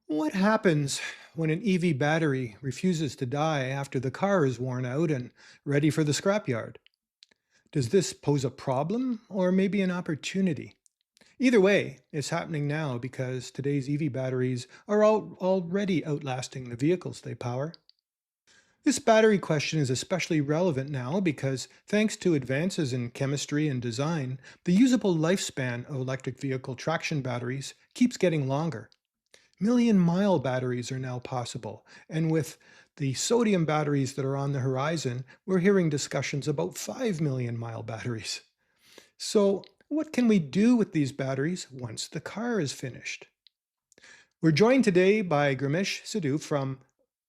What happens when an EV battery refuses to die after the car is worn out and ready for the scrapyard? Does this pose a problem or maybe an opportunity? Either way, it's happening now because today's EV batteries are already outlasting the vehicles they power. This battery question is especially relevant now because, thanks to advances in chemistry and design, the usable lifespan of electric vehicle traction batteries keeps getting longer. Million-mile batteries are now possible, and with the sodium batteries that are on the horizon, we're hearing discussions about 5 million-mile batteries. So, what can we do with these batteries once the car is finished? We're joined today by Gurmesh Sidhu from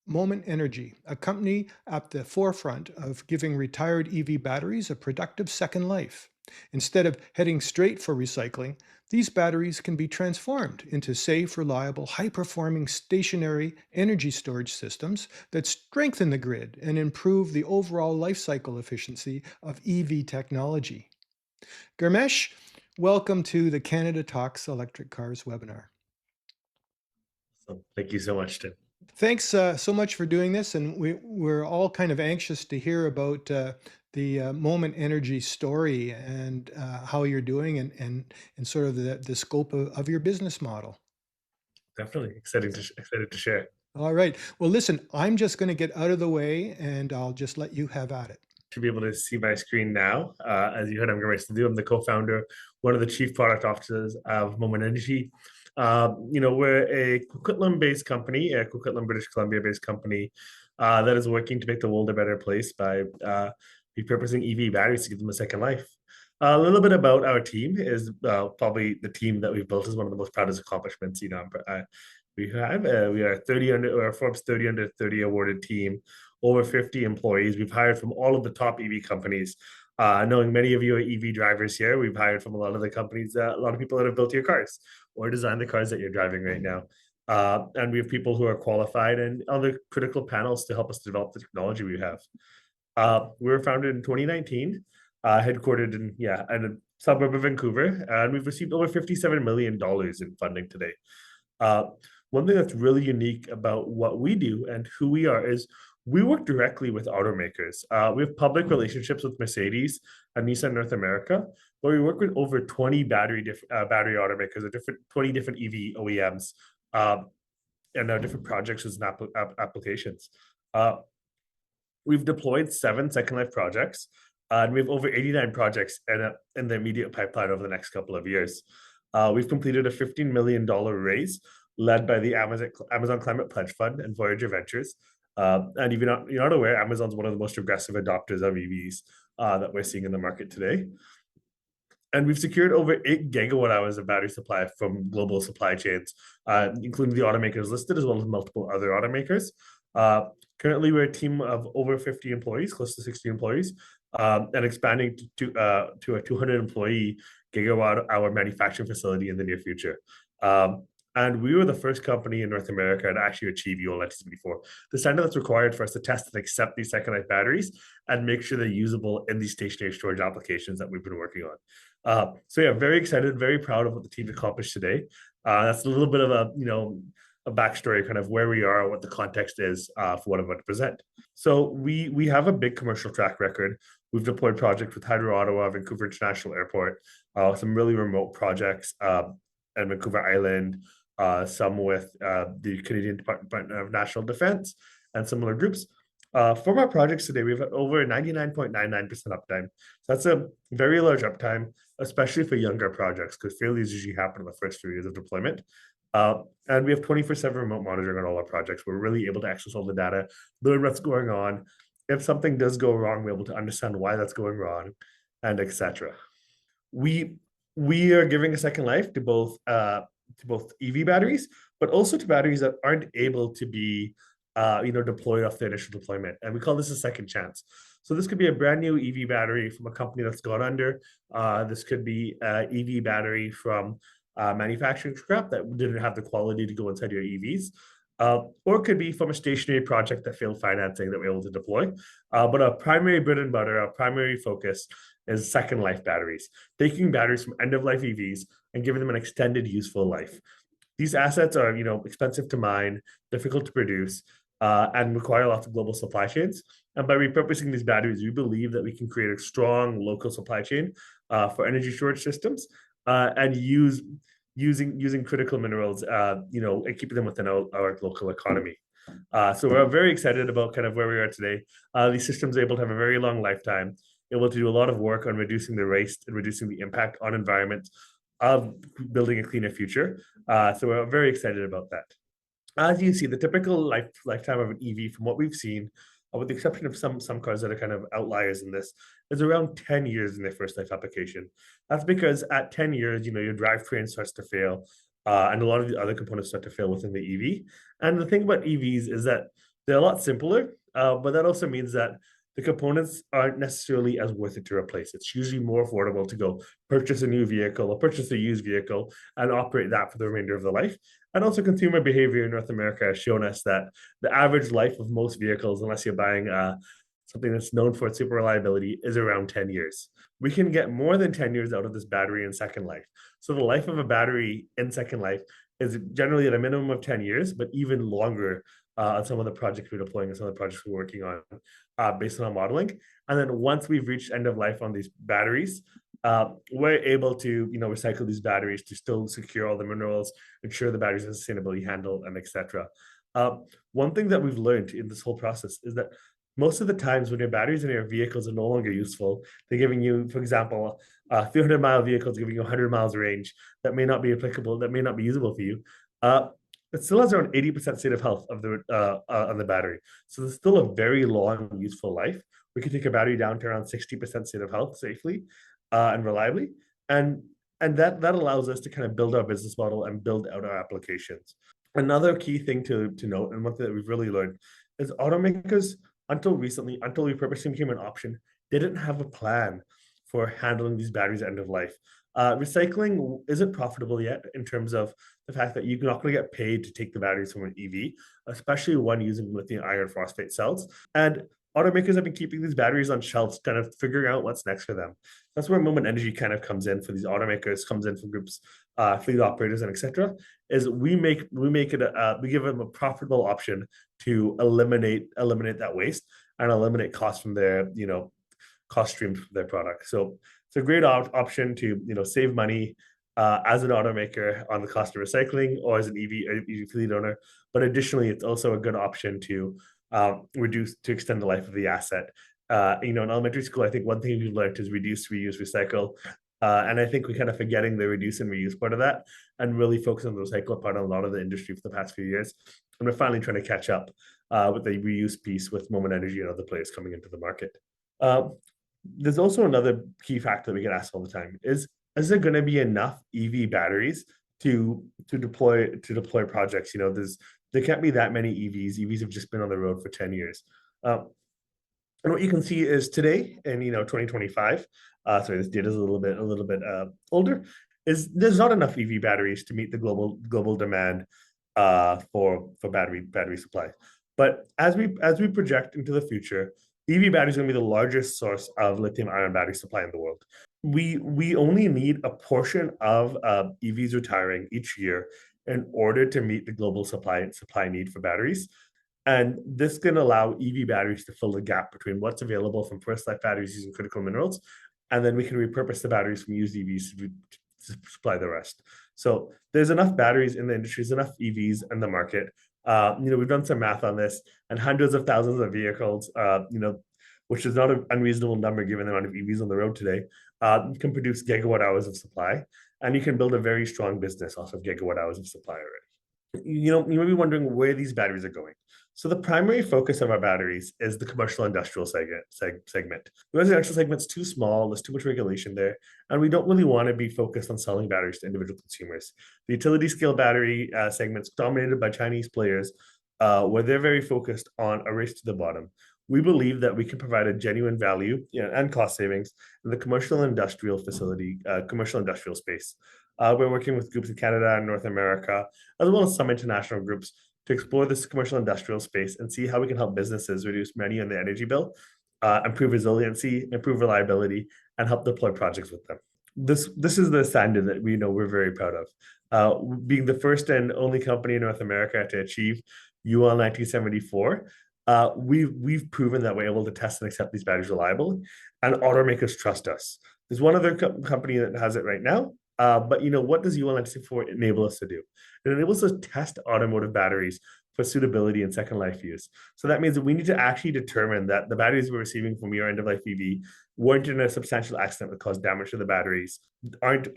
Moment Energy, a company at the forefront of giving retired EV batteries a productive second life. Instead of heading straight for recycling, these batteries can be transformed into safe, reliable, high performing stationary energy storage systems that strengthen the grid and improve the overall life cycle efficiency of EV technology. Gurmesh, welcome to the Canada Talks Electric Cars webinar. So thank you so much, Tim. Thanks so much for doing this, and we're all kind of anxious to hear about the Moment Energy story and how you're doing and sort of the scope of your business model. Definitely excited to share. All right. Well, listen, I'm just going to get out of the way, and I'll just let you have at it. Should be able to see my screen now. As you heard, I'm Gurmesh Sidhu. I'm the co-founder, one of the chief product officers of Moment Energy. We're a Coquitlam-based company, a Coquitlam, British Columbia-based company that is working to make the world a better place by repurposing EV batteries to give them a second life. A little bit about our team is probably the team that we've built is one of the most proudest accomplishments. We are 30 under or Forbes 30 under 30 awarded team, over 50 employees. We've hired from all of the top EV companies. Knowing many of you are EV drivers here, we've hired from a lot of the companies, a lot of people that have built your cars or designed the cars that you're driving right now. And we have people who are qualified and other critical panels to help us develop the technology we have. We were founded in 2019, headquartered in a suburb of Vancouver, and we've received over $57 million in funding today. Uh, One thing that's really unique about what we do and who we are is we work directly with automakers. We have public relationships with Mercedes and Nissan North America, but we work with over 20 battery automakers, or 20 different EV OEMs, and our different projects and applications. Uh, we've deployed 7 Second Life projects, and we have over 89 projects in the immediate pipeline over the next couple of years. We've completed a $15 million raise led by the Amazon Climate Pledge Fund and Voyager Ventures. And if you're not aware, Amazon's one of the most aggressive adopters of EVs that we're seeing in the market today. And we've secured over 8 gigawatt hours of battery supply from global supply chains, including the automakers listed as well as multiple other automakers. Currently, we're a team of over 50 employees, close to 60 employees, and expanding to a 200 employee gigawatt hour manufacturing facility in the near future. And we were the first company in North America to actually achieve UL 74, the standard that's required for us to test and accept these second life batteries and make sure they're usable in these stationary storage applications that we've been working on. Very excited, very proud of what the team accomplished today. That's a little bit of a backstory, kind of where we are, what the context is for what I'm about to present. So we have a big commercial track record. We've deployed projects with Hydro Ottawa, Vancouver International Airport, some really remote projects at Vancouver Island, some with the Canadian Department of National Defense and similar groups. For our projects today, we've had over 99.99% uptime. So that's a very large uptime, especially for younger projects, because failures usually happen in the first few years of deployment. And we have 24/7 remote monitoring on all our projects. We're really able to access all the data, learn what's going on. If something does go wrong, we're able to understand why that's going wrong, and etc. We we are giving a second life to both EV batteries, but also to batteries that aren't able to be deployed off the initial deployment, and we call this a second chance. So this could be a brand new EV battery from a company that's gone under. This could be an EV battery from manufacturing scrap that didn't have the quality to go inside your EVs. Or it could be from a stationary project that failed financing that we're able to deploy. But our primary bread and butter, our primary focus is second life batteries, taking batteries from end of life EVs and giving them an extended useful life. These assets are, expensive to mine, difficult to produce, and require lots of global supply chains. And by repurposing these batteries, we believe that we can create a strong local supply chain for energy storage systems and using critical minerals, and keeping them within our local economy. So we're very excited about kind of where we are today. These systems are able to have a very long lifetime, able to do a lot of work on reducing the waste and reducing the impact on environment of building a cleaner future. So we're very excited about that. As you see, the typical lifetime of an EV, from what we've seen, with the exception of some cars that are kind of outliers in this, is around 10 years in their first life application. That's because at 10 years, your drivetrain starts to fail, and a lot of the other components start to fail within the EV. And the thing about EVs is that they're a lot simpler, but that also means that the components aren't necessarily as worth it to replace. It's usually more affordable to go purchase a new vehicle or purchase a used vehicle and operate that for the remainder of the life. And also, consumer behavior in North America has shown us that the average life of most vehicles, unless you're buying something that's known for its super reliability, is around 10 years. We can get more than 10 years out of this battery in second life. So the life of a battery in second life is generally at a minimum of 10 years, but even longer on some of the projects we're deploying and some of the projects we're working on based on our modeling. And then once we've reached end of life on these batteries, we're able to recycle these batteries to still secure all the minerals, ensure the batteries are sustainably handled, and etc. One thing that we've learned in this whole process is that most of the times when your batteries in your vehicles are no longer useful, they're giving you, for example, 300-mile vehicles giving you 100 miles range that may not be applicable, that may not be usable for you. It still has around 80% state of health of the on the battery. So there's still a very long, useful life. We can take a battery down to around 60% state of health safely and reliably. And that allows us to kind of build our business model and build out our applications. Another key thing to note, and one thing that we've really learned, is automakers, until recently, until repurposing became an option, didn't have a plan for handling these batteries at end of life. Recycling isn't profitable yet in terms of the fact that you're not going to get paid to take the batteries from an EV, especially one using lithium iron phosphate cells. And automakers have been keeping these batteries on shelves, kind of figuring out what's next for them. That's where Moment Energy kind of comes in for these automakers, comes in for groups, fleet operators, and etc. Is we give them a profitable option to eliminate that waste and eliminate costs from their cost streams for their product. So it's a great option to save money as an automaker on the cost of recycling or as an EV fleet owner. But additionally, it's also a good option to extend the life of the asset. In elementary school, I think one thing we've learned is reduce, reuse, recycle. And I think we're kind of forgetting the reduce and reuse part of that and really focus on the recycle part on a lot of the industry for the past few years. And we're finally trying to catch up with the reuse piece with Moment Energy and other players coming into the market. There's also another key factor we get asked all the time is there going to be enough EV batteries to deploy projects? There can't be that many EVs. EVs have just been on the road for 10 years. And what you can see is today in 2025, sorry, this data is a little bit older, is there's not enough EV batteries to meet the global demand for battery supply. But as we project into the future, EV batteries are going to be the largest source of lithium-ion battery supply in the world. We only need a portion of EVs retiring each year in order to meet the global supply need for batteries. And this can allow EV batteries to fill the gap between what's available from first life batteries using critical minerals, and then we can repurpose the batteries from used EVs to supply the rest. So there's enough batteries in the industry, there's enough EVs in the market. We've done some math on this, and hundreds of thousands of vehicles, which is not an unreasonable number given the amount of EVs on the road today, can produce gigawatt hours of supply, and you can build a very strong business off of gigawatt hours of supply already. You may be wondering where these batteries are going. So the primary focus of our batteries is the commercial industrial segment. The residential segment's too small, there's too much regulation there, and we don't really want to be focused on selling batteries to individual consumers. The utility scale battery segment's dominated by Chinese players, where they're very focused on a race to the bottom. We believe that we can provide a genuine value and cost savings in the commercial industrial space. We're working with groups in Canada and North America, as well as some international groups, to explore this commercial industrial space and see how we can help businesses reduce money on their energy bill, improve resiliency, improve reliability, and help deploy projects with them. This is the standard that we know we're very proud of. Being the first and only company in North America to achieve UL 1974, we've proven that we're able to test and accept these batteries reliably, and automakers trust us. There's one other company that has it right now, but what does UL 1974 enable us to do? It enables us to test automotive batteries for suitability and second life use. So that means that we need to actually determine that the batteries we're receiving from your end of life EV weren't in a substantial accident that caused damage to the batteries, aren't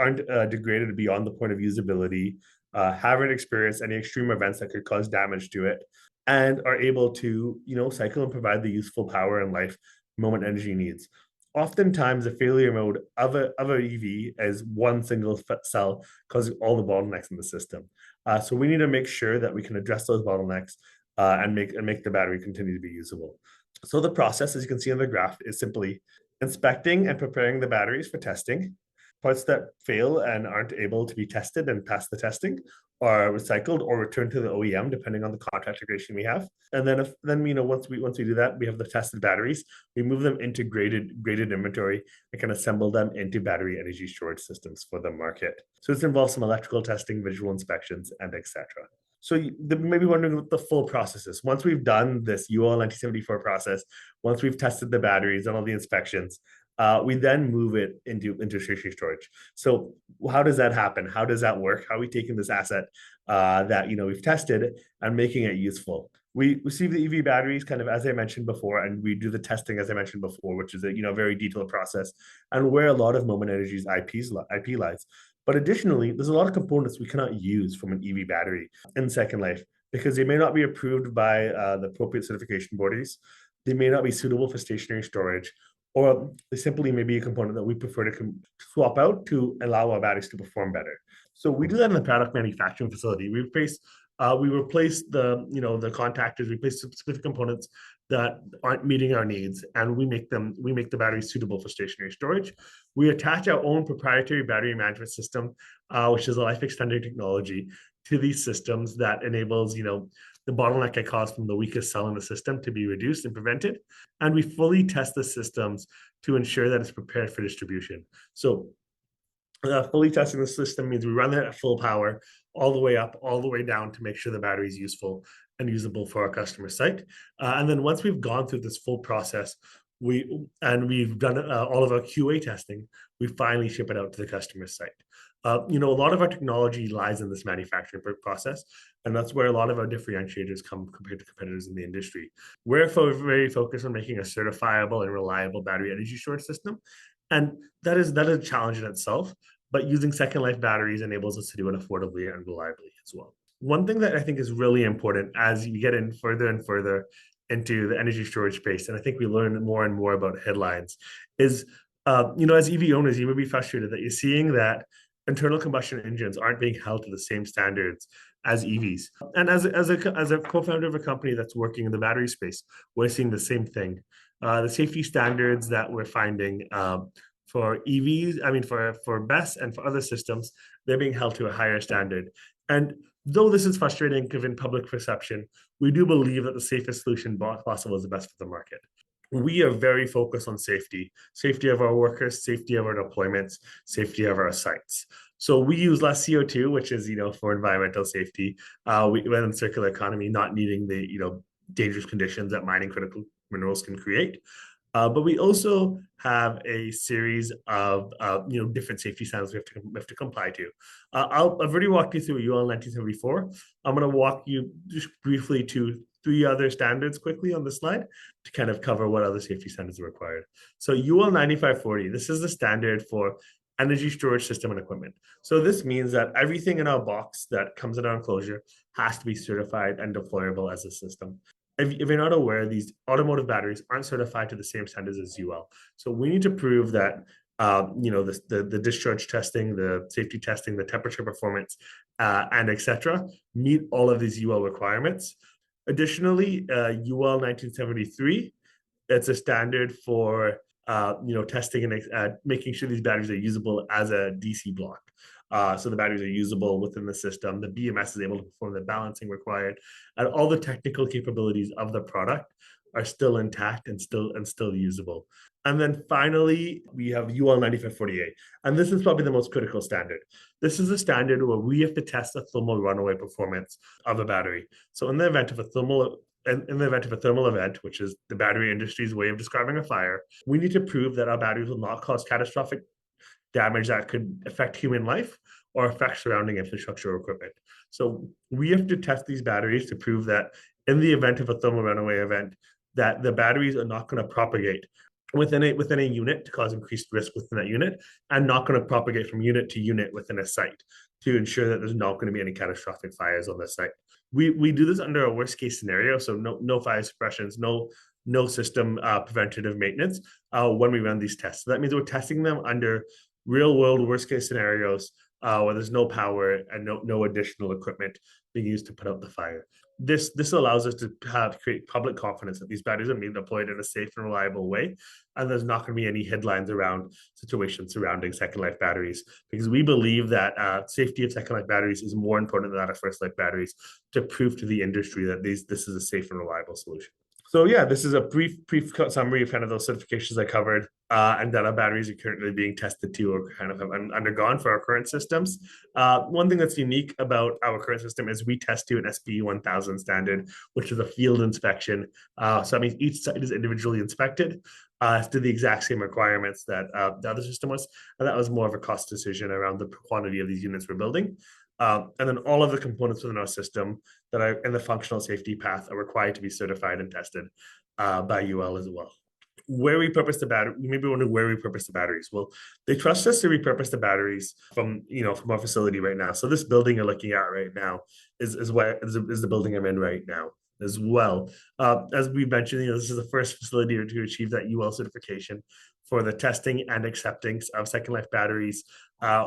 degraded beyond the point of usability, haven't experienced any extreme events that could cause damage to it, and are able to cycle and provide the useful power and life moment energy needs. Oftentimes, the failure mode of a EV is one single cell causing all the bottlenecks in the system. So we need to make sure that we can address those bottlenecks and make the battery continue to be usable. So the process, as you can see on the graph, is simply inspecting and preparing the batteries for testing. Parts that fail and aren't able to be tested and pass the testing are recycled or returned to the OEM, depending on the contract integration we have. And then once we do that, we have the tested batteries. We move them into graded inventory and can assemble them into battery energy storage systems for the market. So this involves some electrical testing, visual inspections, and etc. So you may be wondering what the full process is. Once we've done this UL 1974 process, once we've tested the batteries and all the inspections, we then move it into stationary storage. So how does that happen? How does that work? How are we taking this asset that we've tested and making it useful? We receive the EV batteries kind of as I mentioned before, and we do the testing as I mentioned before, which is a very detailed process, and where a lot of Moment Energy's IP lies. But additionally, there's a lot of components we cannot use from an EV battery in second life because they may not be approved by the appropriate certification bodies. They may not be suitable for stationary storage, or they simply may be a component that we prefer to swap out to allow our batteries to perform better. So we do that in the product manufacturing facility. We replace the contactors, replace specific components that aren't meeting our needs, and we make the batteries suitable for stationary storage. We attach our own proprietary battery management system, which is a life extending technology, to these systems that enables the bottleneck I caused from the weakest cell in the system to be reduced and prevented. And we fully test the systems to ensure that it's prepared for distribution. So fully testing the system means we run it at full power all the way up, all the way down to make sure the battery is useful and usable for our customer site. And then once we've gone through this full process, we've done all of our QA testing, we finally ship it out to the customer site. A lot of our technology lies in this manufacturing process, and that's where a lot of our differentiators come compared to competitors in the industry. We're very focused on making a certifiable and reliable battery energy storage system, and that is a challenge in itself. But using second life batteries enables us to do it affordably and reliably as well. One thing that I think is really important as you get in further and further into the energy storage space, and I think we learn more and more about headlines, is as EV owners, you may be frustrated that you're seeing that internal combustion engines aren't being held to the same standards as EVs. And as a co-founder of a company that's working in the battery space, we're seeing the same thing. The safety standards that we're finding for EVs, I mean for BESS and for other systems, they're being held to a higher standard. And though this is frustrating given public perception, we do believe that the safest solution possible is the best for the market. We are very focused on safety of our workers, safety of our deployments, safety of our sites. So we use less CO2, which is, for environmental safety. We went in circular economy, not needing the, dangerous conditions that mining critical minerals can create. But we also have a series of different safety standards we have to comply to. I've already walked you through UL 1974. I'm going to walk you just briefly to 3 other standards quickly on the slide to kind of cover what other safety standards are required. So UL 9540, this is the standard for energy storage system and equipment. So this means that everything in our box that comes in our enclosure has to be certified and deployable as a system. If you're not aware, these automotive batteries aren't certified to the same standards as UL. So we need to prove that the discharge testing, the safety testing, the temperature performance, and etc. meet all of these UL requirements. Additionally, UL 1973, it's a standard for testing and making sure these batteries are usable as a DC block. So the batteries are usable within the system. The BMS is able to perform the balancing required, and all the technical capabilities of the product are still intact and still usable. And then finally, we have UL 9548. And this is probably the most critical standard. This is a standard where we have to test the thermal runaway performance of the battery. So in the event of a thermal event, which is the battery industry's way of describing a fire, we need to prove that our batteries will not cause catastrophic damage that could affect human life or affect surrounding infrastructure or equipment. So we have to test these batteries to prove that in the event of a thermal runaway event, that the batteries are not going to propagate within a unit to cause increased risk within that unit, and not going to propagate from unit to unit within a site to ensure that there's not going to be any catastrophic fires on the site. We do this under a worst case scenario, so no fire suppressions, no system preventative maintenance when we run these tests. So that means we're testing them under real world worst case scenarios where there's no power and no additional equipment being used to put out the fire. This allows us to create public confidence that these batteries are being deployed in a safe and reliable way, and there's not going to be any headlines around situations surrounding second life batteries, because we believe that safety of second life batteries is more important than that of first life batteries, to prove to the industry that this is a safe and reliable solution. So yeah, this is a brief summary of kind of those certifications I covered, and that our batteries are currently being tested to or kind of have undergone for our current systems. One thing that's unique about our current system is we test to an SPE 1000 standard, which is a field inspection. So that means each site is individually inspected to the exact same requirements that the other system was, and that was more of a cost decision around the quantity of these units we're building. And then all of the components within our system that are in the functional safety path are required to be certified and tested by UL as well. Where we purpose the battery, you may be wondering where we purpose the batteries. Well, they trust us to repurpose the batteries from our facility right now. So this building you're looking at right now is the building I'm in right now as well. As we mentioned, this is the first facility to achieve that UL certification for the testing and acceptance of second life batteries.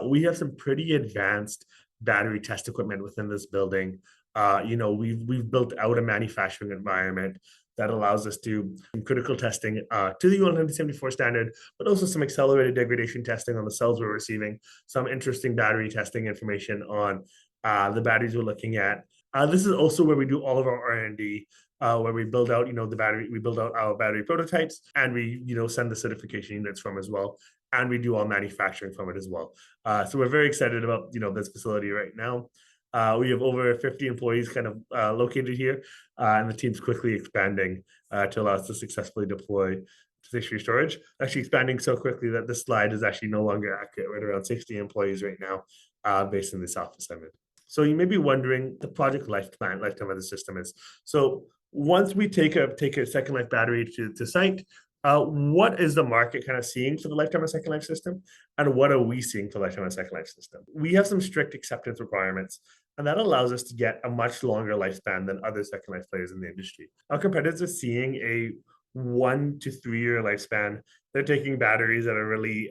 We have some pretty advanced battery test equipment within this building. We've built out a manufacturing environment that allows us to do critical testing to the UL 1974 standard, but also some accelerated degradation testing on the cells we're receiving, some interesting battery testing information on the batteries we're looking at. This is also where we do all of our R&D, where we build out, we build out our battery prototypes, and we, send the certification units from as well, and we do all manufacturing from it as well. So we're very excited about, this facility right now. We have over 50 employees kind of located here, and the team's quickly expanding to allow us to successfully deploy stationary storage. Actually expanding so quickly that this slide is actually no longer accurate. We're at around 60 employees right now, based in this office I'm in. So you may be wondering the project lifetime of the system is. So once we take a second life battery to site, what is the market kind of seeing for the lifetime of second life system, and what are we seeing for the lifetime of second life system? We have some strict acceptance requirements, and that allows us to get a much longer lifespan than other second life players in the industry. Our competitors are seeing a 1 to 3 year lifespan. They're taking batteries that are really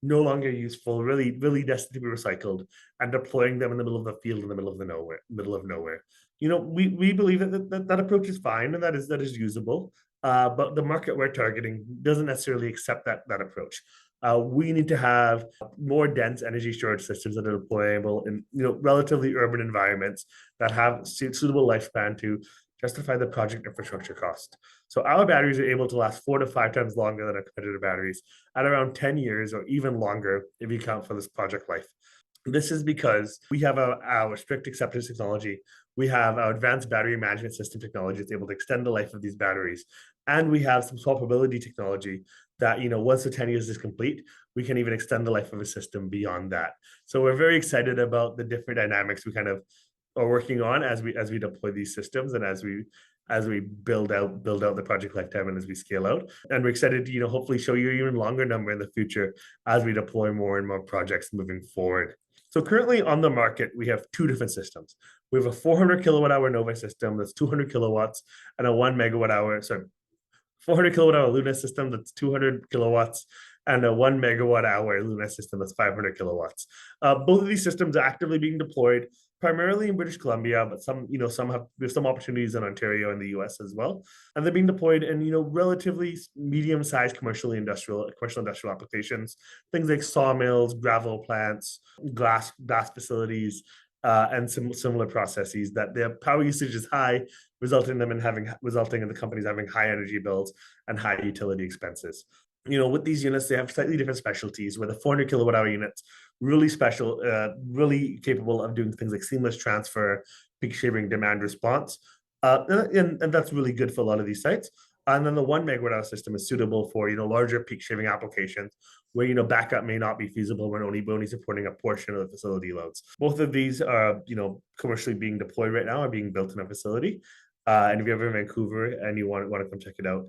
no longer useful, really destined to be recycled, and deploying them in the middle of the field, in the middle of nowhere. We believe that approach is fine and that is usable, but the market we're targeting doesn't necessarily accept that approach. We need to have more dense energy storage systems that are deployable in relatively urban environments that have suitable lifespan to justify the project infrastructure cost. So our batteries are able to last 4 to 5 times longer than our competitor batteries at around 10 years or even longer if you count for this project life. This is because we have our strict acceptance technology. We have our advanced battery management system technology that's able to extend the life of these batteries. And we have some swappability technology that, once the 10 years is complete, we can even extend the life of a system beyond that. So we're very excited about the different dynamics we kind of are working on as we deploy these systems and as we build out the project lifetime and as we scale out. And we're excited to hopefully show you an even longer number in the future as we deploy more and more projects moving forward. So currently on the market, we have 2 different systems. We have a 400 kilowatt hour Nova system that's 200 kilowatts, and a 400 kilowatt hour Luna system that's 200 kilowatts, and a 1 megawatt hour Luna system that's 500 kilowatts. Both of these systems are actively being deployed primarily in British Columbia, but some have there's some opportunities in Ontario and the US as well. And they're being deployed in, relatively medium-sized commercial industrial applications, things like sawmills, gravel plants, glass facilities, and some similar processes that their power usage is high, resulting in the companies having high energy bills and high utility expenses. With these units, they have slightly different specialties. Where the 400 kilowatt hour units, really special, really capable of doing things like seamless transfer, peak shaving, demand response, and that's really good for a lot of these sites. And then the 1 megawatt hour system is suitable for larger peak shaving applications where backup may not be feasible when only supporting a portion of the facility loads. Both of these are commercially being deployed right now, are being built in a facility. And if you're ever in Vancouver and you want to come check it out,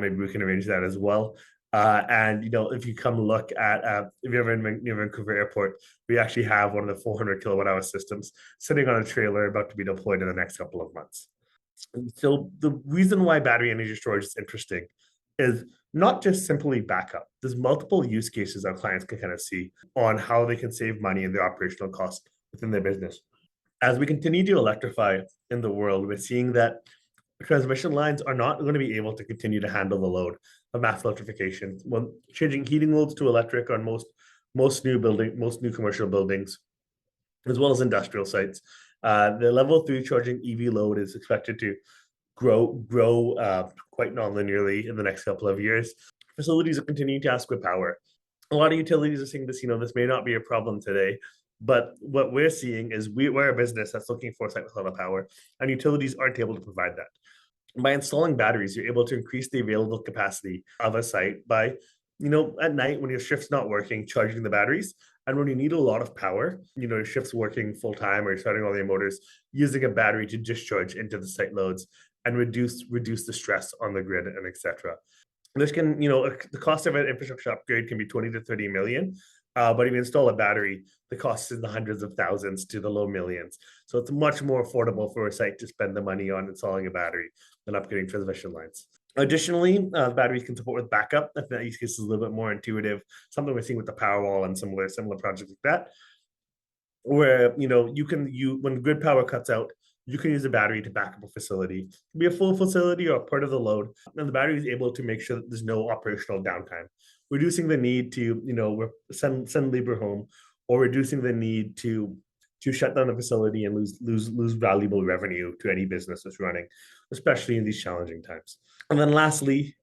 maybe we can arrange that as well. And if you come look at if you're ever near Vancouver Airport, we actually have one of the 400 kilowatt hour systems sitting on a trailer about to be deployed in the next couple of months. And so the reason why battery energy storage is interesting is not just simply backup. There's multiple use cases our clients can kind of see on how they can save money in their operational costs within their business. As we continue to electrify in the world, we're seeing that transmission lines are not going to be able to continue to handle the load of mass electrification. When changing heating loads to electric on most new commercial buildings, as well as industrial sites, the level 3 charging EV load is expected to grow quite non-linearly in the next couple of years. Facilities are continuing to ask for power. A lot of utilities are saying this, this may not be a problem today, but what we're seeing is we're a business that's looking for a site with a lot of power, and utilities aren't able to provide that. By installing batteries, you're able to increase the available capacity of a site by, at night when your shift's not working, charging the batteries. And when you need a lot of power, your shift's working full time or you're starting all your motors, using a battery to discharge into the site loads and reduce the stress on the grid and etc. This can, the cost of an infrastructure upgrade can be 20 to 30 million. But if you install a battery, the cost is in the hundreds of thousands to the low millions. So it's much more affordable for a site to spend the money on installing a battery than upgrading transmission lines. Additionally, batteries can support with backup. If that use case is a little bit more intuitive, something we're seeing with the Powerwall and similar projects like that, where when grid power cuts out, you can use a battery to back up a facility. It can be a full facility or part of the load, and the battery is able to make sure that there's no operational downtime, reducing the need to send labor home, or reducing the need to shut down the facility and lose valuable revenue to any business that's running, especially in these challenging times. And then lastly,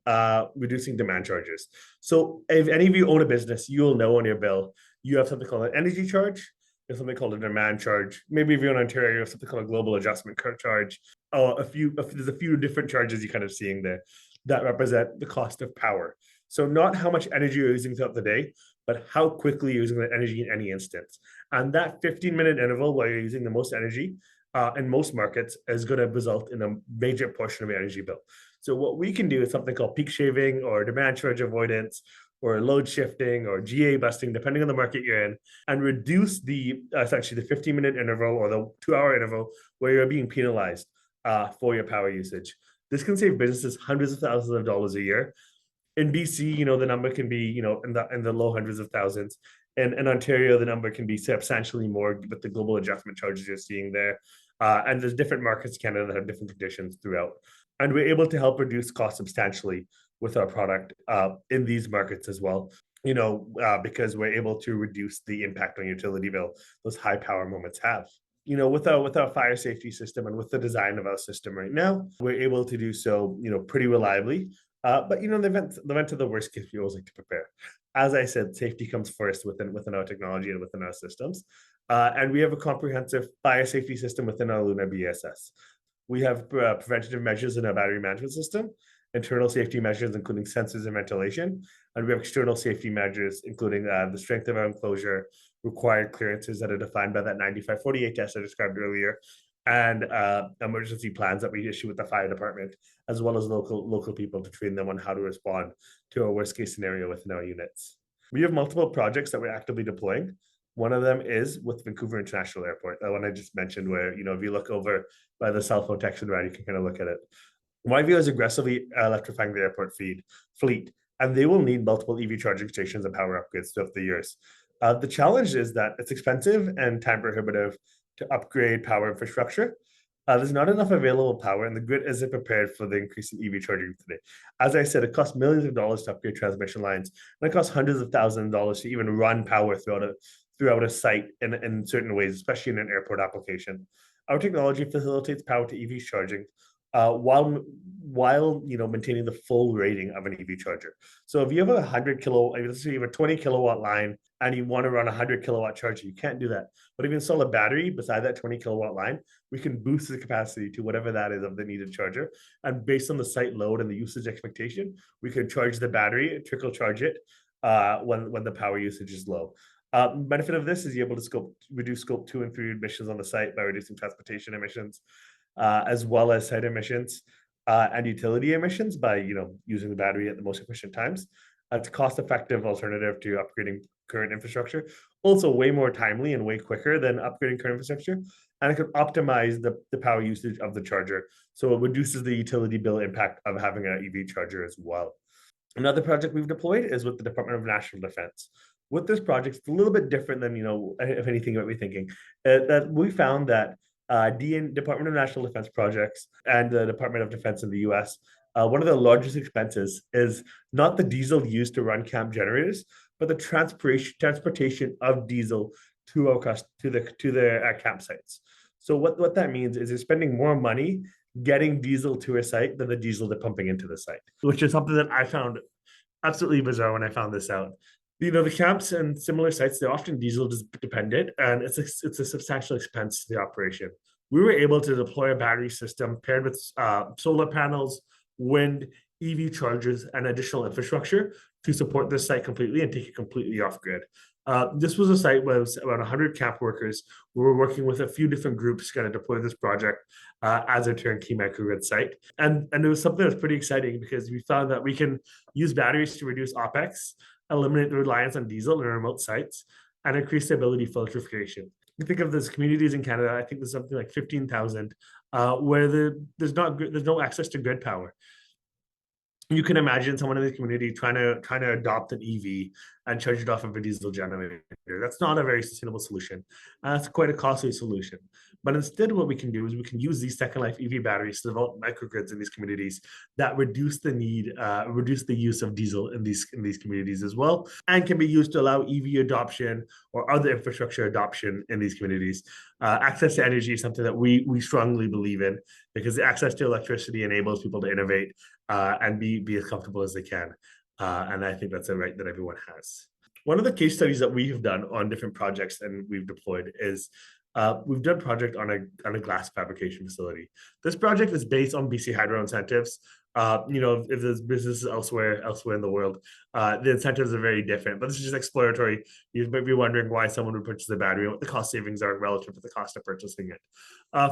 reducing demand charges. So if any of you own a business, you'll know on your bill, you have something called an energy charge, there's something called a demand charge. Maybe if you're in Ontario, you have something called a global adjustment charge. There's a few different charges you're kind of seeing there that represent the cost of power. So not how much energy you're using throughout the day, but how quickly you're using the energy in any instance. And that 15-minute interval where you're using the most energy in most markets is going to result in a major portion of your energy bill. So what we can do is something called peak shaving or demand charge avoidance or load shifting or GA busting, depending on the market you're in, and reduce essentially the 15-minute interval or the 2-hour interval where you're being penalized for your power usage. This can save businesses hundreds of thousands of dollars a year. In BC, the number can be, in the low hundreds of thousands. And in Ontario, the number can be substantially more with the global adjustment charges you're seeing there. And there's different markets in Canada that have different conditions throughout. And we're able to help reduce costs substantially with our product in these markets as well, because we're able to reduce the impact on utility bill those high power moments have. With our fire safety system and with the design of our system right now, we're able to do so, pretty reliably. But the event of the worst case, we always like to prepare. As I said, safety comes first within our technology and within our systems. And we have a comprehensive fire safety system within our Luna BSS. We have preventative measures in our battery management system, internal safety measures, including sensors and ventilation. And we have external safety measures, including the strength of our enclosure, required clearances that are defined by that 9548 test I described earlier, and emergency plans that we issue with the fire department, as well as local people to train them on how to respond to a worst case scenario within our units. We have multiple projects that we're actively deploying. One of them is with Vancouver International Airport, that one I just mentioned, where, if you look over by the cell phone text and ride, you can kind of look at it. YVO is aggressively electrifying the airport fleet, and they will need multiple EV charging stations and power upgrades throughout the years. The challenge is that it's expensive and time prohibitive to upgrade power infrastructure. There's not enough available power, and the grid isn't prepared for the increase in EV charging today. As I said, it costs millions of dollars to upgrade transmission lines, and it costs hundreds of thousands of dollars to even run power throughout a site in certain ways, especially in an airport application. Our technology facilitates power to EV charging while maintaining the full rating of an EV charger. So if you have a 100 kilowatt, let's say you have a 20 kilowatt line and you want to run a 100 kilowatt charger, you can't do that. But if you install a battery beside that 20 kilowatt line, we can boost the capacity to whatever that is of the needed charger. And based on the site load and the usage expectation, we can charge the battery, trickle charge it when the power usage is low. Benefit of this is you're able to reduce scope 2 and 3 emissions on the site by reducing transportation emissions, as well as site emissions and utility emissions by using the battery at the most efficient times. It's a cost-effective alternative to upgrading current infrastructure. Also, way more timely and way quicker than upgrading current infrastructure, and it can optimize the power usage of the charger, so it reduces the utility bill impact of having an EV charger as well. Another project we've deployed is with the Department of National Defense. With this project, it's a little bit different than, if anything, what we're thinking. That we found that Department of National Defense projects and the Department of Defense in the US, one of the largest expenses is not the diesel used to run camp generators, but the transportation of diesel to their campsites. So what that means is they're spending more money getting diesel to a site than the diesel they're pumping into the site, which is something that I found absolutely bizarre when I found this out. The camps and similar sites, they're often diesel dependent, and it's a substantial expense to the operation. We were able to deploy a battery system paired with solar panels, wind, EV chargers, and additional infrastructure to support this site completely and take it completely off grid. This was a site where it was about 100 camp workers. We were working with a few different groups to kind of deploy this project as a turnkey microgrid site. And it was something that's pretty exciting because we found that we can use batteries to reduce OPEX, eliminate the reliance on diesel in remote sites, and increase the ability for electrification. You think of those communities in Canada, I think there's something like 15,000 where there's no access to grid power. You can imagine someone in the community trying to adopt an EV and charge it off of a diesel generator. That's not a very sustainable solution. That's quite a costly solution. But instead, what we can do is we can use these second life EV batteries to develop microgrids in these communities that reduce the use of diesel in these communities as well, and can be used to allow EV adoption or other infrastructure adoption in these communities. Access to energy is something that we strongly believe in because access to electricity enables people to innovate and be as comfortable as they can. And I think that's a right that everyone has. One of the case studies that we have done on different projects and we've deployed is we've done a project on a glass fabrication facility. This project is based on BC Hydro incentives. If there's businesses elsewhere in the world, the incentives are very different. But this is just exploratory. You might be wondering why someone would purchase a battery and what the cost savings are relative to the cost of purchasing it.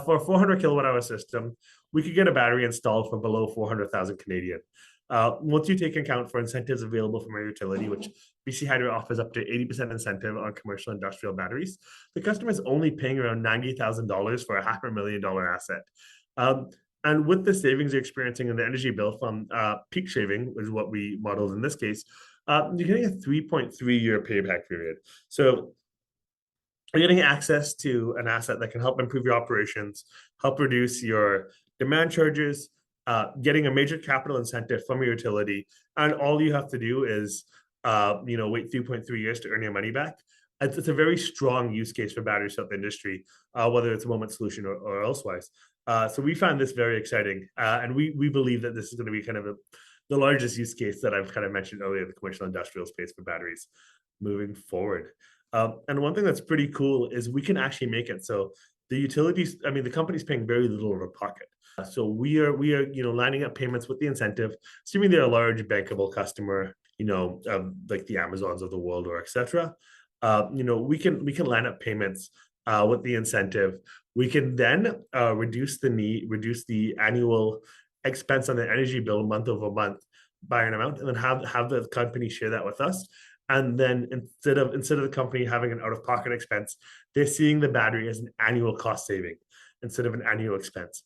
For a 400 kilowatt hour system, we could get a battery installed for below 400,000 Canadian. Once you take account for incentives available from our utility, which BC Hydro offers up to 80% incentive on commercial industrial batteries, the customer is only paying around $90,000 for a $500,000 asset. And with the savings you're experiencing in the energy bill from peak shaving, which is what we modeled in this case, you're getting a 3.3-year payback period. So you're getting access to an asset that can help improve your operations, help reduce your demand charges, getting a major capital incentive from your utility, and all you have to do is wait 3.3 years to earn your money back. It's a very strong use case for batteries throughout the industry, whether it's a moment solution or elsewise. So we found this very exciting, and we believe that this is going to be kind of the largest use case that I've kind of mentioned earlier, the commercial industrial space for batteries moving forward. And one thing that's pretty cool is we can actually make it so the utilities, the company's paying very little out of pocket. So we are lining up payments with the incentive, assuming they're a large bankable customer, like the Amazons of the world or etc. We can line up payments with the incentive. We can then reduce the annual expense on the energy bill month over month by an amount, and then have the company share that with us. And then instead of the company having an out-of-pocket expense, they're seeing the battery as an annual cost saving instead of an annual expense,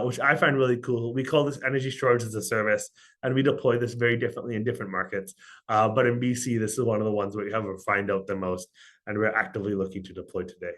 which I find really cool. We call this energy storage as a service, and we deploy this very differently in different markets. But in BC, this is one of the ones where we have refined out the most, and we're actively looking to deploy today.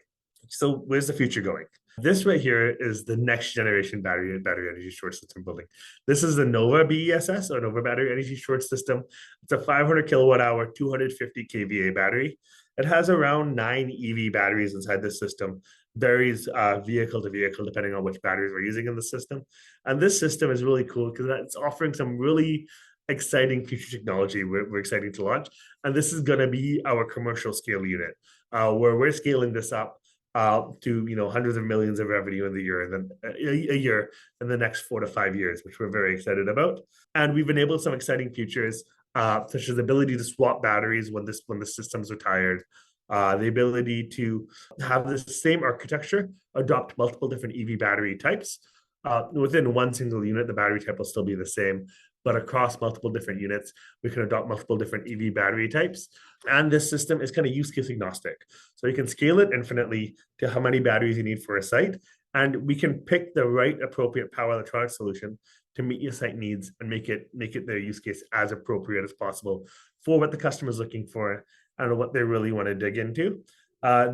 So where's the future going? This right here is the next generation battery energy storage system building. This is the Nova BESS, or Nova Battery Energy Storage System. It's a 500 kilowatt hour, 250 kVA battery. It has around 9 EV batteries inside the system. Varies vehicle to vehicle depending on which batteries we're using in the system. And this system is really cool because it's offering some really exciting future technology we're excited to launch. And this is going to be our commercial scale unit, where we're scaling this up to hundreds of millions of revenue in the year, and then a year in the next 4 to 5 years, which we're very excited about. And we've enabled some exciting features, such as the ability to swap batteries when the systems are tired, the ability to have the same architecture adopt multiple different EV battery types. Within one single unit, the battery type will still be the same, but across multiple different units, we can adopt multiple different EV battery types. And this system is kind of use case agnostic. So you can scale it infinitely to how many batteries you need for a site. And we can pick the right appropriate power electronic solution to meet your site needs and make it their use case as appropriate as possible for what the customer is looking for and what they really want to dig into.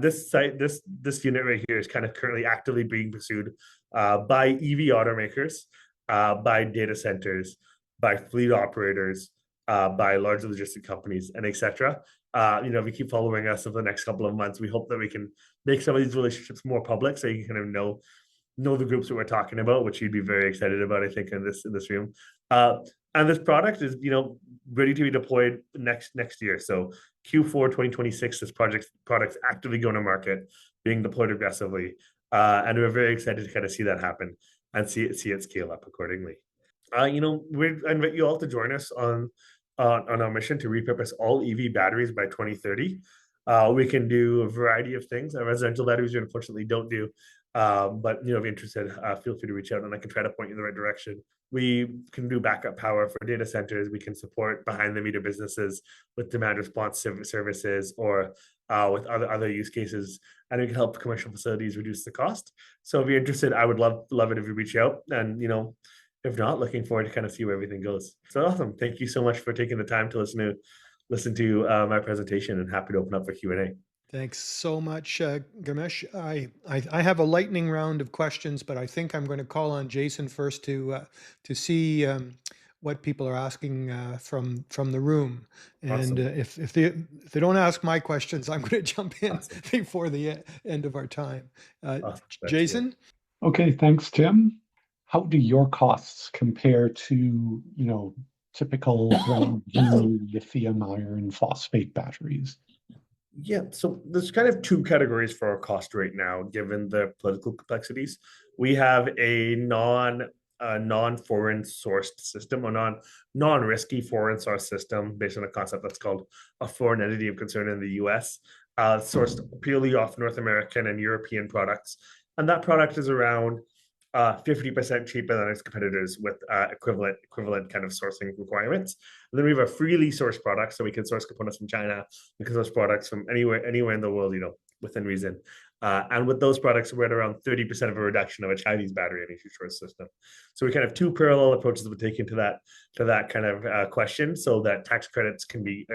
This unit right here is kind of currently actively being pursued by EV automakers, by data centers, by fleet operators, by large logistic companies, and etc. If you keep following us over the next couple of months, we hope that we can make some of these relationships more public, so you can kind of know the groups that we're talking about, which you'd be very excited about, I think, in this room. And this product is ready to be deployed next year. So Q4 2026, this product's actively going to market, being deployed aggressively, and we're very excited to kind of see that happen and see it scale up accordingly. I invite you all to join us on our mission to repurpose all EV batteries by 2030. We can do a variety of things. Residential batteries, we unfortunately don't do. But if you're interested, feel free to reach out and I can try to point you in the right direction. We can do backup power for data centers. We can support behind the meter businesses with demand response services, or with other use cases, and we can help commercial facilities reduce the cost. So if you're interested, I would love it if you reach out, and if not, looking forward to kind of see where everything goes. So awesome! Thank you so much for taking the time to listen to my presentation, and happy to open up for Q&A. Thanks so much, Gurmesh. I have a lightning round of questions, but I think I'm going to call on Jason first to see what people are asking from the room. And Awesome. if they don't ask my questions, I'm going to jump in Awesome. before the end of our time. Awesome. That's good. Jason? Okay, thanks, Tim. How do your costs compare to, typical brand new lithium iron phosphate batteries? Yeah, so there's kind of two categories for our cost right now, given the political complexities. We have a non-foreign sourced system, or non-risky foreign source system based on a concept that's called a foreign entity of concern in the US, sourced purely off North American and European products. And that product is around 50% cheaper than its competitors with equivalent kind of sourcing requirements. And then we have a freely sourced product, so we can source components from China, we can source products from anywhere in the world, within reason. And with those products, we're at around 30% of a reduction of a Chinese battery energy storage system. So we kind of two parallel approaches that we take into that kind of question, so that tax credits can be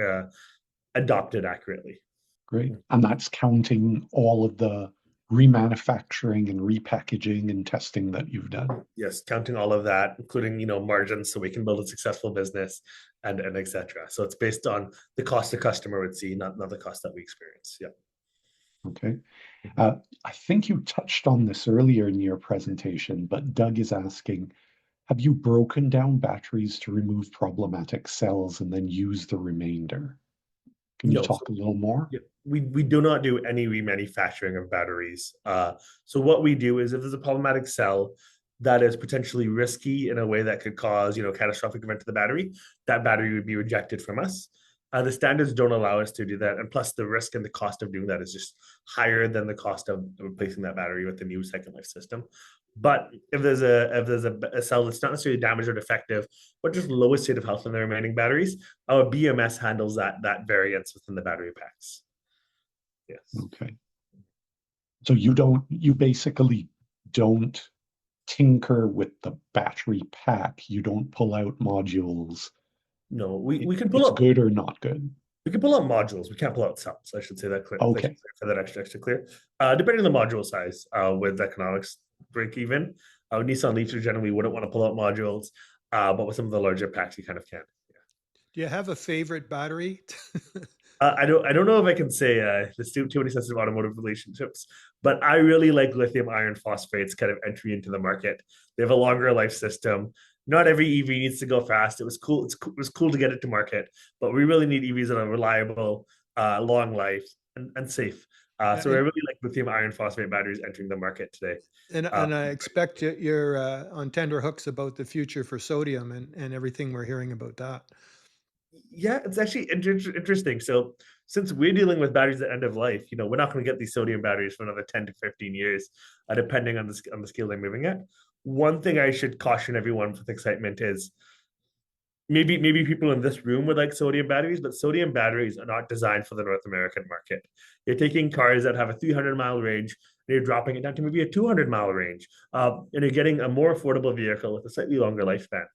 adopted accurately. Great. And that's counting all of the remanufacturing and repackaging and testing that you've done. Yes, counting all of that, including margins, so we can build a successful business and etc. So it's based on the cost the customer would see, not the cost that we experience. Yeah. Okay. I think you touched on this earlier in your presentation, but Doug is asking, have you broken down batteries to remove problematic cells and then use the remainder? Can you talk a little more? Yeah, we do not do any remanufacturing of batteries. So what we do is, if there's a problematic cell that is potentially risky in a way that could cause catastrophic event to the battery, that battery would be rejected from us. The standards don't allow us to do that, and plus the risk and the cost of doing that is just higher than the cost of replacing that battery with the new second life system. But if there's a cell that's not necessarily damaged or defective, but just lowest state of health in the remaining batteries, our BMS handles that variance within the battery packs. Yes. Okay. So you basically don't tinker with the battery pack. You don't pull out modules. No, we can pull it's out good or not good. We can pull out modules. We can't pull out cells. I should say that clear. I should Okay. say that extra clear. Depending on the module size, with economics break even, Nissan Leafs generally wouldn't want to pull out modules, but with some of the larger packs, you kind of can. Do you have a favorite battery? I don't know if I can say there's too many sensitive automotive relationships, but I really like lithium iron phosphate's kind of entry into the market. They have a longer life system. Not every EV needs to go fast. It was cool. It was cool to get it to market, but we really need EVs that are reliable, long life, and safe. Yeah, So I really like lithium iron phosphate batteries entering the market today. Uh, and I expect you're on tender hooks about the future for sodium and everything we're hearing about that. Yeah, it's actually interesting. So since we're dealing with batteries at end of life, we're not going to get these sodium batteries for another 10 to 15 years, depending on the scale they're moving at. One thing I should caution everyone with excitement is maybe people in this room would like sodium batteries, but sodium batteries are not designed for the North American market. You're taking cars that have a 300-mile range and you're dropping it down to maybe a 200-mile range, and you're getting a more affordable vehicle with a slightly longer lifespan.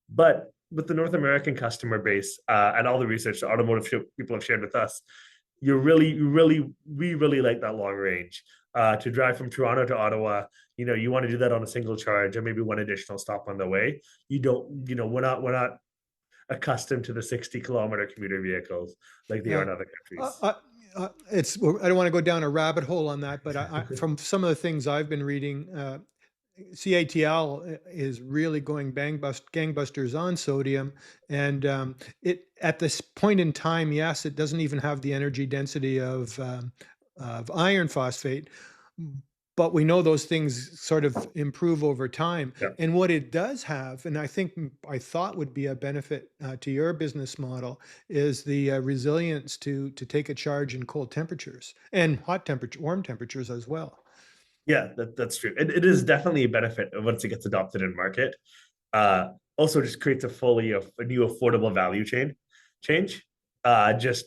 But with the North American customer base, and all the research the automotive people have shared with us, we really like that long range. To drive from Toronto to Ottawa, you want to do that on a single charge and maybe one additional stop on the way. You don't, we're not accustomed to the 60-kilometer commuter vehicles like they are Yeah. in other Uh, countries. uh, I don't want to go down a rabbit hole on that, but from some of the things I've been reading, CATL is really going gangbusters on sodium, and it at this point in time, yes, it doesn't even have the energy density of iron phosphate, but we know those things sort of improve over time. Yeah. And what it does have, and I thought would be a benefit to your business model, is the resilience to take a charge in cold temperatures and warm temperatures as well. Yeah, that's true. It is definitely a benefit once it gets adopted in market. Also, just creates a new affordable value change. Just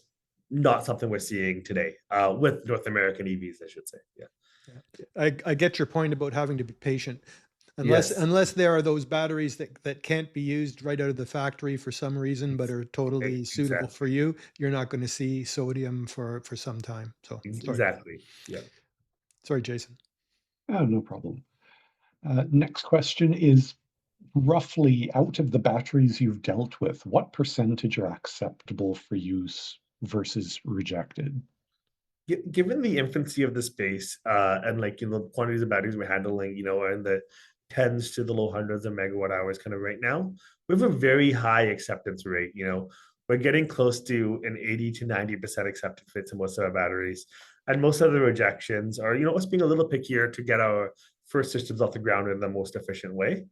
not something we're seeing today with North American EVs, I should say. Yeah. I get your point about having to be patient. Yes. Unless there are those batteries that can't be used right out of the factory for some reason, but are totally suitable for Exactly. you, you're not going to see sodium for some time. So sorry, Exactly. Yeah. sorry, Jason. Oh, no problem. Next question is, roughly out of the batteries you've dealt with, what percentage are acceptable for use versus rejected? Given the infancy of the space, and the quantities of batteries we're handling, are in the tens to the low hundreds of megawatt hours kind of right now, we have a very high acceptance rate. We're getting close to an 80 to 90% acceptance rate to most of our batteries. And most of the rejections are, us being a little pickier to get our first systems off the ground in the most efficient way.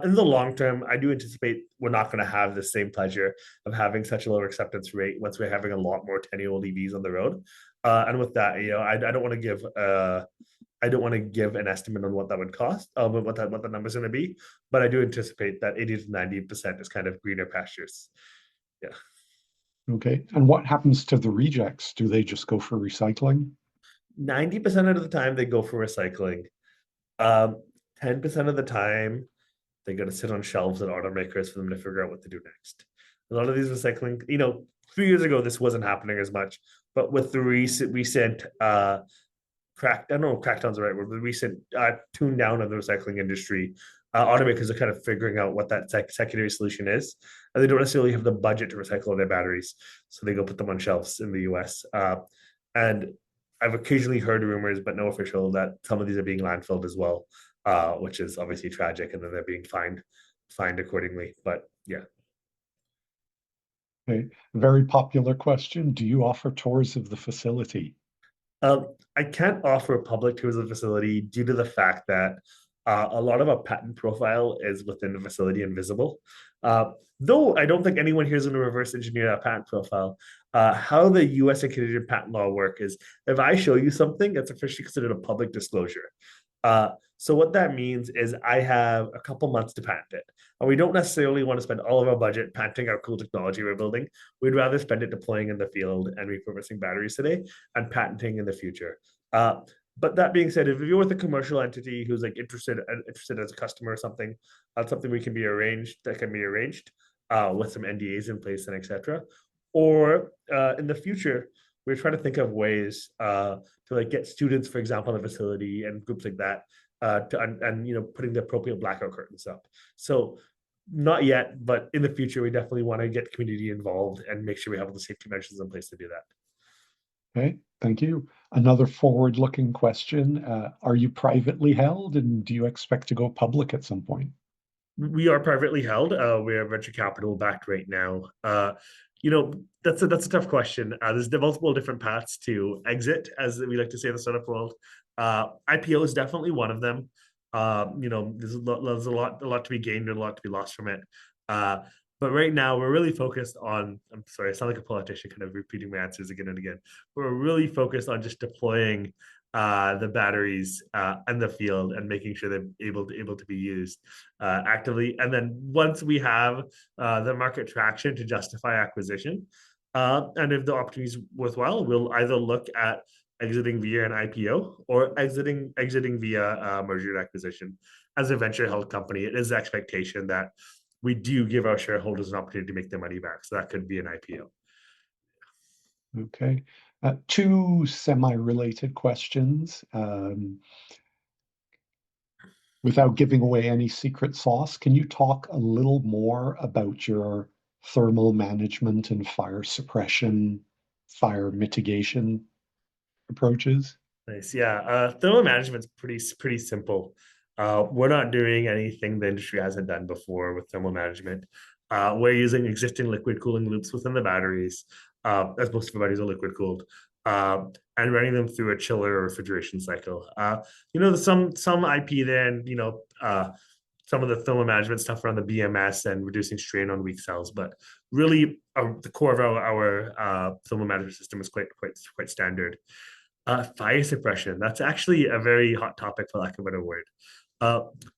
In the long term, I do anticipate we're not going to have the same pleasure of having such a low acceptance rate once we're having a lot more 10-year-old EVs on the road. And with that, I don't want to give an estimate on what that would cost, what the number's going to be, but I do anticipate that 80 to 90% is kind of greener pastures. Yeah. Okay. And what happens to the rejects? Do they just go for recycling? 90% of the time they go for recycling. 10% of the time they got to sit on shelves at automakers for them to figure out what to do next. A lot of these recycling, 3 years ago, this wasn't happening as much, but with the recent I don't know if crackdown's the right word, but the recent tune down of the recycling industry, automakers are kind of figuring out what that secondary solution is, and they don't necessarily have the budget to recycle their batteries, so they go put them on shelves in the US. And I've occasionally heard rumors, but no official, that some of these are being landfilled as well, which is obviously tragic, and then they're being fined accordingly. But yeah. Okay. Very popular question. Do you offer tours of the facility? I can't offer public tours of the facility due to the fact that a lot of our patent profile is within the facility and visible. Though I don't think anyone here is going to reverse engineer that patent profile. How the US and Canadian patent law work is, if I show you something, it's officially considered a public disclosure. So what that means is I have a couple months to patent it. And we don't necessarily want to spend all of our budget patenting our cool technology we're building. We'd rather spend it deploying in the field and repurposing batteries today and patenting in the future. But that being said, if you're with a commercial entity who's interested as a customer or something, that's something that can be arranged with some NDAs in place and etc. Or in the future, we're trying to think of ways to like get students, for example, in the facility and groups like that, and putting the appropriate blackout curtains up. So not yet, but in the future, we definitely want to get community involved and make sure we have all the safety measures in place to do that. Okay, thank you. Another forward-looking question. Are you privately held, and do you expect to go public at some point? We are privately held. We are venture capital backed right now. That's a tough question. There's multiple different paths to exit, as we like to say in the startup world. IPO is definitely one of them. There's a lot to be gained and a lot to be lost from it. Uh, but right now, we're really focused on. I'm sorry, I sound like a politician, kind of repeating my answers again and again. We're really focused on just deploying the batteries in the field and making sure they're able to be used actively. And then once we have the market traction to justify acquisition, and if the opportunity is worthwhile, we'll either look at exiting via an IPO or exiting via merger and acquisition. As a venture held company, it is the expectation that we do give our shareholders an opportunity to make their money back. So that could be an IPO. Okay. Two semi-related questions. Without giving away any secret sauce, can you talk a little more about your thermal management and fire suppression, fire mitigation approaches? Nice. Yeah. Thermal management's pretty simple. We're not doing anything the industry hasn't done before with thermal management. We're using existing liquid cooling loops within the batteries, as most of the batteries are liquid cooled, and running them through a chiller or refrigeration cycle. There's some IP there, and some of the thermal management stuff around the BMS and reducing strain on weak cells. But really, the core of our thermal management system is quite standard. Fire suppression. That's actually a very hot topic, for lack of a better word.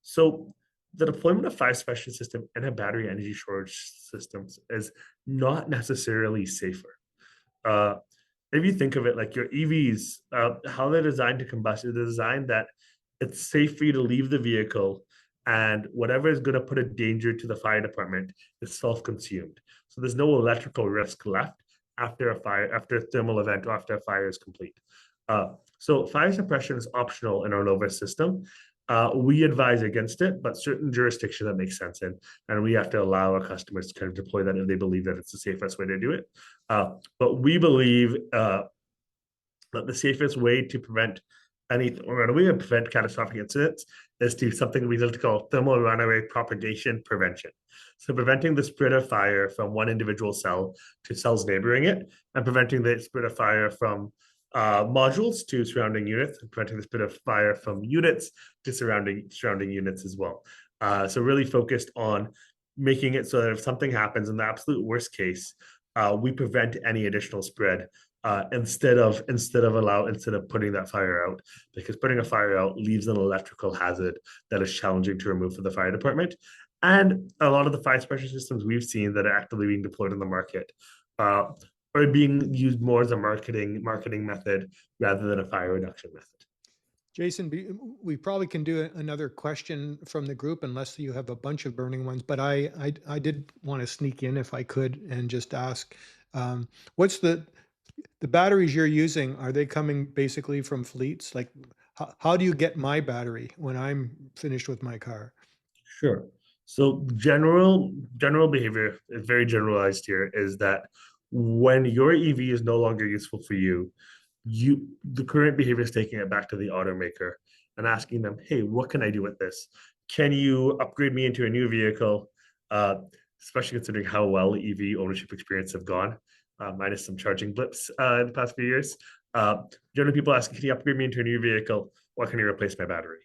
So the deployment of fire suppression system in a battery energy storage systems is not necessarily safer. Uh, if you think of it like your EVs, how they're designed to combust, they're designed that it's safe for you to leave the vehicle, and whatever is going to put a danger to the fire department is self-consumed. So there's no electrical risk left after a thermal event, or after a fire is complete. So fire suppression is optional in our Nova system. We advise against it, but certain jurisdictions that make sense in, and we have to allow our customers to kind of deploy that if they believe that it's the safest way to do it. But we believe that the safest way to prevent catastrophic incidents is to something we like to call thermal runaway propagation prevention. So preventing the spread of fire from one individual cell to cells neighboring it, and preventing the spread of fire from modules to surrounding units, and preventing the spread of fire from units to surrounding units as well. So really focused on making it so that if something happens, in the absolute worst case, we prevent any additional spread instead of putting that fire out, because putting a fire out leaves an electrical hazard that is challenging to remove for the fire department. And a lot of the fire suppression systems we've seen that are actively being deployed in the market are being used more as a marketing method rather than a fire reduction method. Jason, we probably can do another question from the group unless you have a bunch of burning ones, but I did want to sneak in if I could and just ask, what's the batteries you're using? Are they coming basically from fleets? Like, how do you get my battery when I'm finished with my car? Sure. So general behavior is very generalized here, is that when your EV is no longer useful for you, the current behavior is taking it back to the automaker and asking them, hey, what can I do with this? Can you upgrade me into a new vehicle? Especially considering how well EV ownership experience have gone, minus some charging blips in the past few years. Generally, people asking, can you upgrade me into a new vehicle? What can you replace my battery?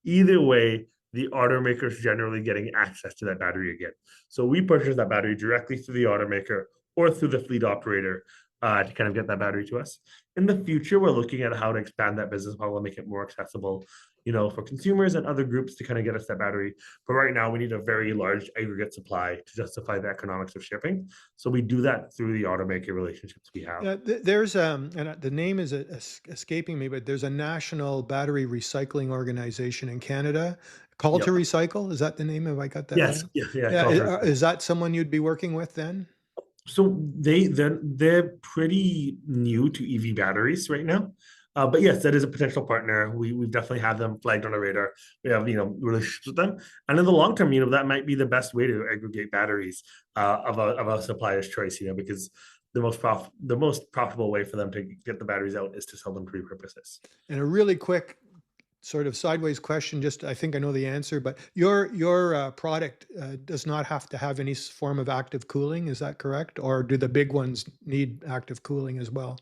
Either way, the automaker is generally getting access to that battery again. So we purchase that battery directly through the automaker or through the fleet operator to kind of get that battery to us. In the future, we're looking at how to expand that business model and make it more accessible, for consumers and other groups to kind of get us that battery. But right now, we need a very large aggregate supply to justify the economics of shipping. So we do that through the automaker relationships we have. There's and the name is escaping me, but there's a national battery recycling organization in Canada called To Recycle. Is that the name? Have I got that Yes. right? Yeah. Yeah. Is that someone you'd be working with then? So they're pretty new to EV batteries right now. But yes, that is a potential partner. We've definitely had them flagged on our radar. We have relationships with them, and in the long term, that might be the best way to aggregate batteries of a supplier's choice. Because the most profitable way for them to get the batteries out is to sell them to repurposes. And a really quick sort of sideways question, just I think I know the answer, but your product does not have to have any form of active cooling, is that correct? Or do the big ones need active cooling as well?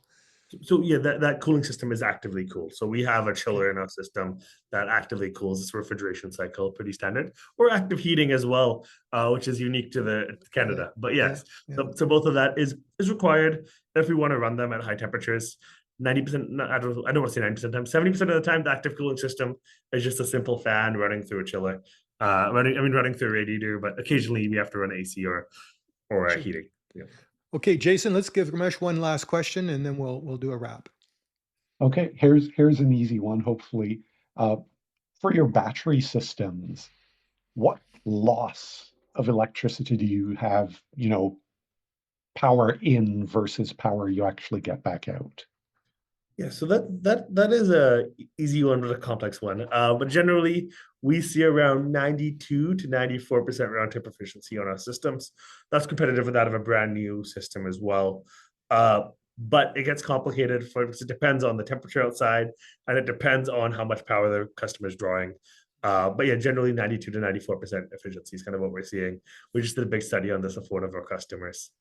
So yeah, that cooling system is actively cooled. So we have a Okay. chiller in our system that actively cools. It's a refrigeration cycle, pretty standard, or active heating as well, which is unique to the Got it. Canada. But Yeah. yes, Yeah. so both of that is required if we want to run them at high temperatures. 90%, I don't want to say 90% of the time, 70% of the time, the active cooling system is just a simple fan running through a chiller, running through a radiator, but occasionally we have to run AC or Sure. heating. Yeah. Okay, Jason, let's give Ramesh one last question and then we'll do a wrap. Okay, here's an easy one, hopefully. Uh, for your battery systems, what loss of electricity do you have, power in versus power you actually get back out? Yeah, so that is a easy one but a complex one. But generally, we see around 92 to 94% round trip efficiency on our systems. That's competitive with that of a brand new system as well. But it gets complicated because it depends on the temperature outside and it depends on how much power the customer is drawing. But yeah, generally 92 to 94% efficiency is kind of what we're seeing. We just did a big study on this with one of our customers.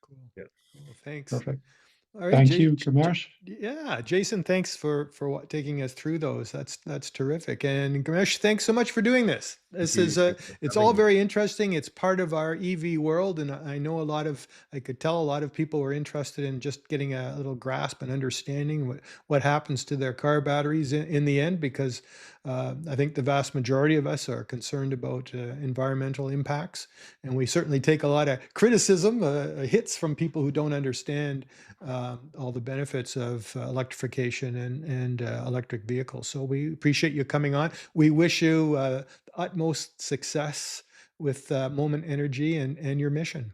Cool. Yeah. Cool. Thanks. Perfect. All right, Thank you, Gurmesh. yeah, Jason, thanks for taking us through those. That's terrific. And Gurmesh, thanks so much for doing this. Thank This you. is Thanks for it's all having me. very interesting. It's part of our EV world, and I know I could tell a lot of people were interested in just getting a little grasp and understanding what happens to their car batteries in the end, because I think the vast majority of us are concerned about environmental impacts, and we certainly take a lot of criticism, hits from people who don't understand all the benefits of electrification and electric vehicles. So we appreciate you coming on. We wish you utmost success with Moment Energy and your mission.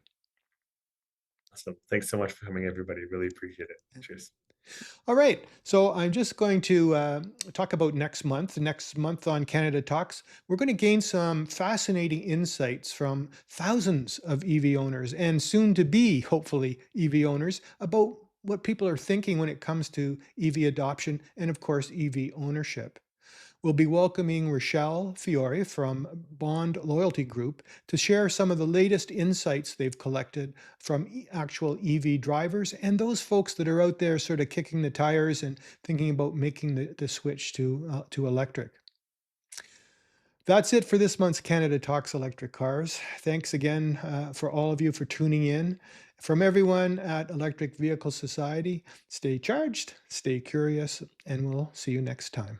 Awesome. Thanks so much for coming, everybody. Really appreciate it. Cheers. All right. So I'm just going to talk about next month. Next month on Canada Talks, we're going to gain some fascinating insights from thousands of EV owners and soon to be, hopefully, EV owners about what people are thinking when it comes to EV adoption and, of course, EV ownership. We'll be welcoming Rochelle Fiore from Bond Loyalty Group to share some of the latest insights they've collected from actual EV drivers and those folks that are out there sort of kicking the tires and thinking about making the switch to electric. That's it for this month's Canada Talks Electric Cars. Thanks again for all of you for tuning in. From everyone at Electric Vehicle Society, stay charged, stay curious, and we'll see you next time.